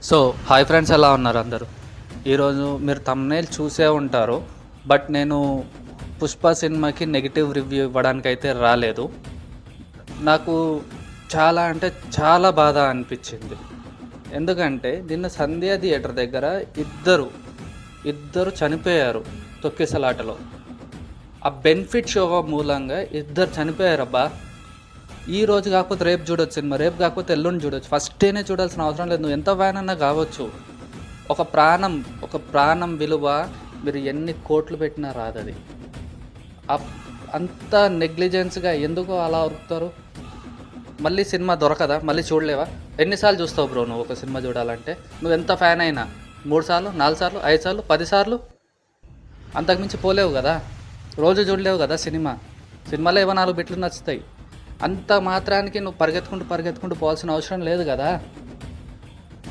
So hi friends, ఎలా ఉన్నారు అందరూ? ఈరోజు మీరు థంబ్నెయిల్ చూసే ఉంటారు. బట్ నేను పుష్ప సినిమాకి నెగిటివ్ రివ్యూ ఇవ్వడానికి అయితే రాలేదు. నాకు చాలా అంటే చాలా బాధ అనిపించింది. ఎందుకంటే నిన్న సంధ్య థియేటర్ దగ్గర ఇద్దరు చనిపోయారు తొక్కిసలాటలో. ఆ బెనిఫిట్ షో మూలంగా ఇద్దరు చనిపోయారబ్బా. ఈ రోజు కాకపోతే రేపు చూడొచ్చు సినిమా, రేపు కాకపోతే ఎల్లుండి చూడొచ్చు. ఫస్ట్ డేనే చూడాల్సిన అవసరం లేదు. నువ్వు ఎంత ఫ్యాన్ అన్నా కావచ్చు. ఒక ప్రాణం విలువ మీరు ఎన్ని కోట్లు పెట్టినా రాదది. అంత నెగ్లిజెన్స్గా ఎందుకు అలా ఉరుకుతారు? మళ్ళీ సినిమా దొరకదా? మళ్ళీ చూడలేవా? ఎన్నిసార్లు చూస్తావు బ్రో నువ్వు ఒక సినిమా చూడాలంటే? నువ్వు ఎంత ఫ్యాన్ అయినా 3 సార్లు, 4 సార్లు, 5 సార్లు, 10 సార్లు అంతకుమించి పోలేవు కదా. రోజు చూడలేవు కదా సినిమాలో ఏవో 4 బిట్లు నచ్చుతాయి. అంత మాత్రానికి నువ్వు పరిగెత్తుకుంటూ పోవాల్సిన అవసరం లేదు కదా.